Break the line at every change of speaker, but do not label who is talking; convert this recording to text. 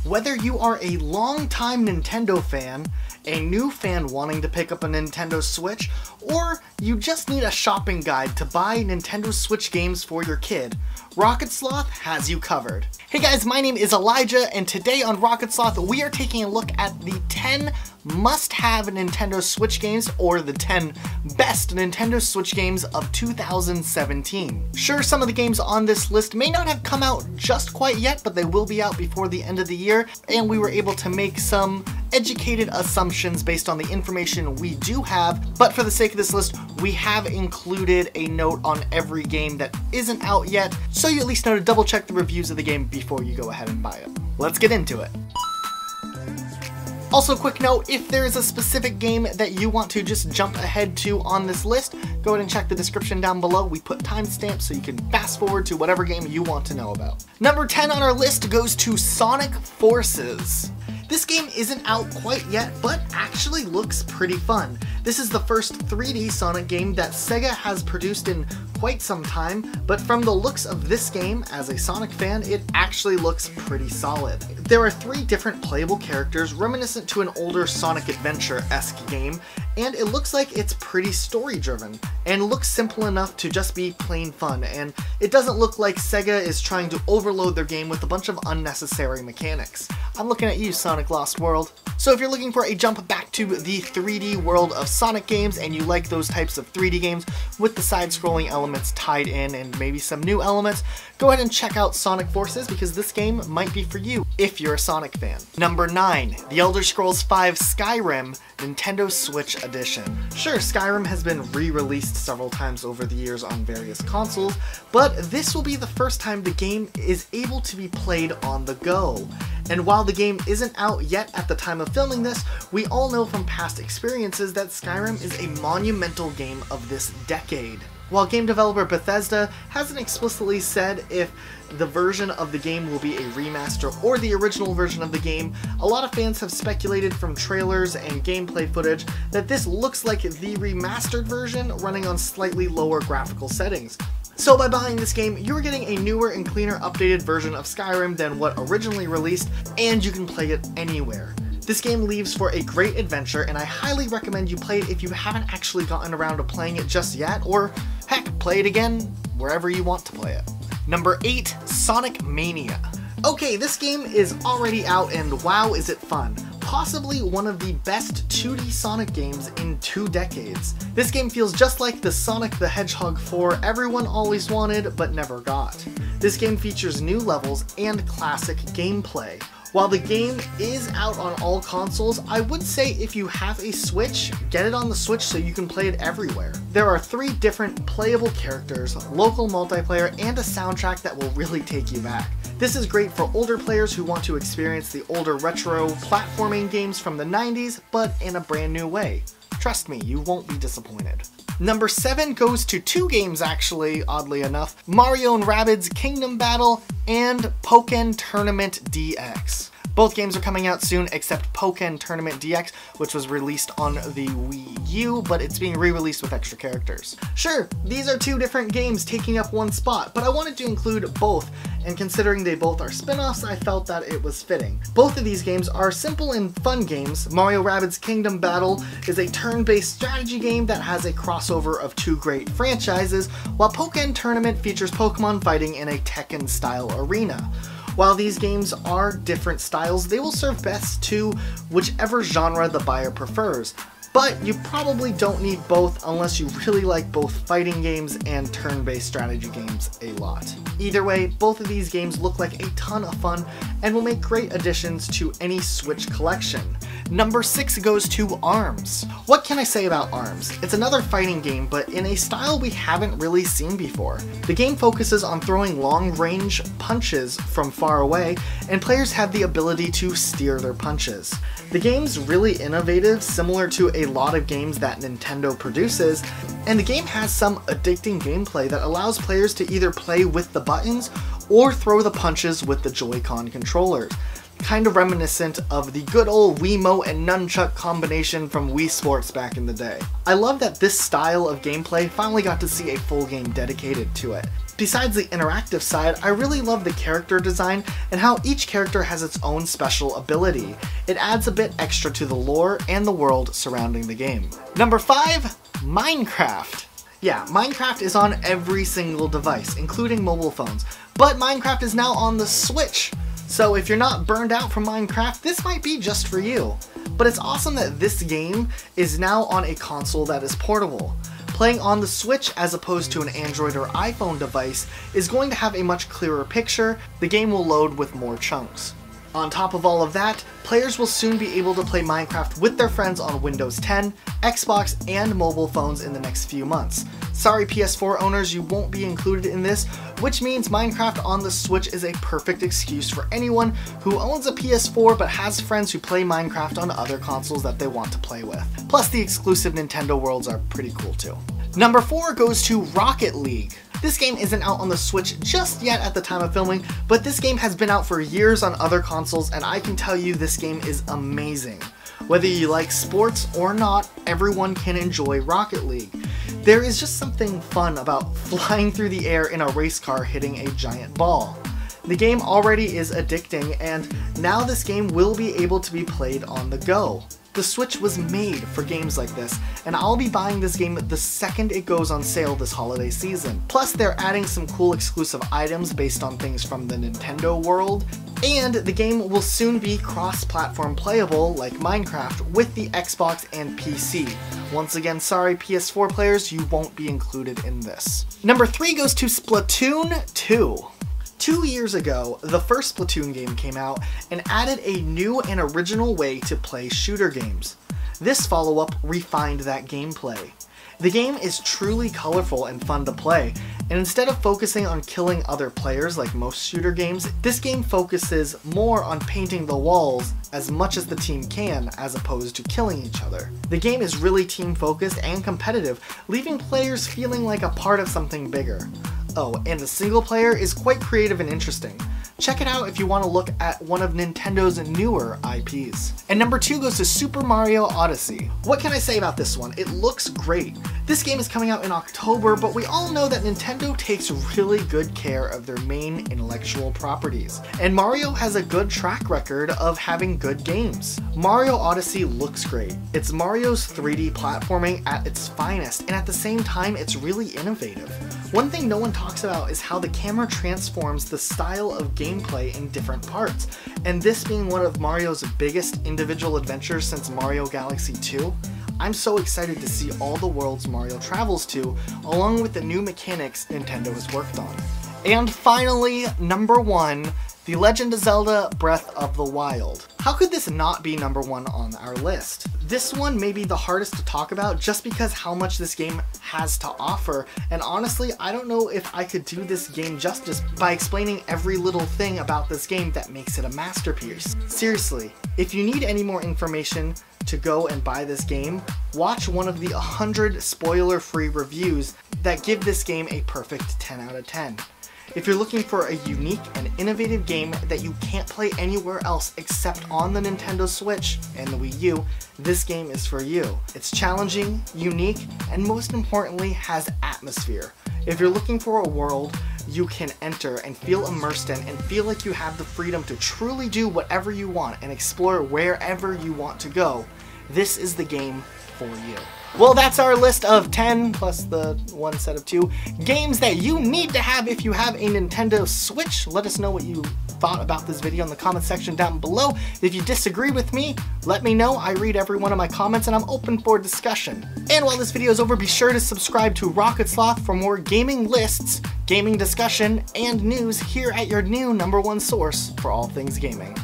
Whether you are a longtime Nintendo fan, a new fan wanting to pick up a Nintendo Switch, or you just need a shopping guide to buy Nintendo Switch games for your kid, Rocket Sloth has you covered. Hey guys, my name is Elijah, and today on Rocket Sloth we are taking a look at the 10 must-have Nintendo Switch games, or the 10 best Nintendo Switch games of 2017. Sure, some of the games on this list may not have come out just quite yet, but they will be out before the end of the year, and we were able to make some educated assumptions based on the information we do have. But for the sake of this list, we have included a note on every game that isn't out yet, so you at least know to double check the reviews of the game before you go ahead and buy it. Let's get into it. Also, quick note, if there is a specific game that you want to just jump ahead to on this list, go ahead and check the description down below. We put timestamps so you can fast forward to whatever game you want to know about. Number 10 on our list goes to Sonic Forces. This game isn't out quite yet, but actually looks pretty fun. This is the first 3D Sonic game that Sega has produced in quite some time, but from the looks of this game, as a Sonic fan, it actually looks pretty solid. There are 3 different playable characters reminiscent to an older Sonic Adventure-esque game, and it looks like it's pretty story-driven, and looks simple enough to just be plain fun, and it doesn't look like Sega is trying to overload their game with a bunch of unnecessary mechanics. I'm looking at you, Sonic Lost World. So if you're looking for a jump back to the 3D world of Sonic games, and you like those types of 3D games with the side-scrolling elements tied in and maybe some new elements, go ahead and check out Sonic Forces, because this game might be for you if you're a Sonic fan. Number 9, The Elder Scrolls V Skyrim Nintendo Switch Edition. Sure, Skyrim has been re-released several times over the years on various consoles, but this will be the first time the game is able to be played on the go. And while the game isn't out yet at the time of filming this, we all know from past experiences that Skyrim is a monumental game of this decade. While game developer Bethesda hasn't explicitly said if the version of the game will be a remaster or the original version of the game, a lot of fans have speculated from trailers and gameplay footage that this looks like the remastered version running on slightly lower graphical settings. So by buying this game, you're getting a newer and cleaner updated version of Skyrim than what originally released, and you can play it anywhere. This game leaves for a great adventure, and I highly recommend you play it if you haven't actually gotten around to playing it just yet, or heck, play it again wherever you want to play it. Number 8, Sonic Mania. Okay, this game is already out, and wow is it fun. Possibly one of the best 2D Sonic games in 2 decades. This game feels just like the Sonic the Hedgehog 4 everyone always wanted but never got. This game features new levels and classic gameplay. While the game is out on all consoles, I would say if you have a Switch, get it on the Switch so you can play it everywhere. There are 3 different playable characters, local multiplayer, and a soundtrack that will really take you back. This is great for older players who want to experience the older retro platforming games from the 90s, but in a brand new way. Trust me, you won't be disappointed. Number 7 goes to 2 games actually, oddly enough, Mario and Rabbids Kingdom Battle and Pokken Tournament DX. Both games are coming out soon, except Pokken Tournament DX, which was released on the Wii U, but it's being re-released with extra characters. Sure, these are 2 different games taking up one spot, but I wanted to include both, and considering they both are spin-offs, I felt that it was fitting. Both of these games are simple and fun games. Mario Rabbids Kingdom Battle is a turn-based strategy game that has a crossover of 2 great franchises, while Pokken Tournament features Pokemon fighting in a Tekken-style arena. While these games are different styles, they will serve best to whichever genre the buyer prefers. But you probably don't need both unless you really like both fighting games and turn-based strategy games a lot. Either way, both of these games look like a ton of fun and will make great additions to any Switch collection. Number 6 goes to ARMS. What can I say about ARMS? It's another fighting game, but in a style we haven't really seen before. The game focuses on throwing long-range punches from far away, and players have the ability to steer their punches. The game's really innovative, similar to a lot of games that Nintendo produces, and the game has some addicting gameplay that allows players to either play with the buttons or throw the punches with the Joy-Con controllers. Kind of reminiscent of the good old Wiimote and Nunchuck combination from Wii Sports back in the day. I love that this style of gameplay finally got to see a full game dedicated to it. Besides the interactive side, I really love the character design and how each character has its own special ability. It adds a bit extra to the lore and the world surrounding the game. Number 5, Minecraft. Yeah, Minecraft is on every single device, including mobile phones, but Minecraft is now on the Switch. So if you're not burned out from Minecraft, this might be just for you. But it's awesome that this game is now on a console that is portable. Playing on the Switch as opposed to an Android or iPhone device is going to have a much clearer picture. The game will load with more chunks. On top of all of that, players will soon be able to play Minecraft with their friends on Windows 10, Xbox, and mobile phones in the next few months. Sorry PS4 owners, you won't be included in this, which means Minecraft on the Switch is a perfect excuse for anyone who owns a PS4 but has friends who play Minecraft on other consoles that they want to play with. Plus the exclusive Nintendo worlds are pretty cool too. Number 4 goes to Rocket League. This game isn't out on the Switch just yet at the time of filming, but this game has been out for years on other consoles, and I can tell you this game is amazing. Whether you like sports or not, everyone can enjoy Rocket League. There is just something fun about flying through the air in a race car hitting a giant ball. The game already is addicting, and now this game will be able to be played on the go. The Switch was made for games like this, and I'll be buying this game the second it goes on sale this holiday season. Plus, they're adding some cool exclusive items based on things from the Nintendo world, and the game will soon be cross-platform playable like Minecraft with the Xbox and PC. Once again, sorry PS4 players, you won't be included in this. Number 3 goes to Splatoon 2. 2 years ago, the first Splatoon game came out and added a new and original way to play shooter games. This follow-up refined that gameplay. The game is truly colorful and fun to play, and instead of focusing on killing other players like most shooter games, this game focuses more on painting the walls as much as the team can as opposed to killing each other. The game is really team focused and competitive, leaving players feeling like a part of something bigger. Oh, and the single player is quite creative and interesting. Check it out if you want to look at one of Nintendo's newer IPs. And number 2 goes to Super Mario Odyssey. What can I say about this one? It looks great. This game is coming out in October, but we all know that Nintendo takes really good care of their main intellectual properties. And Mario has a good track record of having good games. Mario Odyssey looks great. It's Mario's 3D platforming at its finest, and at the same time, it's really innovative. One thing no one talks about is how the camera transforms the style of gameplay in different parts, and this being one of Mario's biggest individual adventures since Mario Galaxy 2, I'm so excited to see all the worlds Mario travels to, along with the new mechanics Nintendo has worked on. And finally, number 1, The Legend of Zelda Breath of the Wild. How could this not be number 1 on our list? This one may be the hardest to talk about just because how much this game has to offer, and honestly, I don't know if I could do this game justice by explaining every little thing about this game that makes it a masterpiece. Seriously, if you need any more information to go and buy this game, watch one of the 100 spoiler-free reviews that give this game a perfect 10 out of 10. If you're looking for a unique and innovative game that you can't play anywhere else except on the Nintendo Switch and the Wii U, this game is for you. It's challenging, unique, and most importantly has atmosphere. If you're looking for a world you can enter and feel immersed in and feel like you have the freedom to truly do whatever you want and explore wherever you want to go, this is the game for you. Well, that's our list of 10, plus the one set of 2, games that you need to have if you have a Nintendo Switch. Let us know what you thought about this video in the comment section down below. If you disagree with me, let me know. I read every one of my comments and I'm open for discussion. And while this video is over, be sure to subscribe to Rocket Sloth for more gaming lists, gaming discussion, and news here at your new #1 source for all things gaming.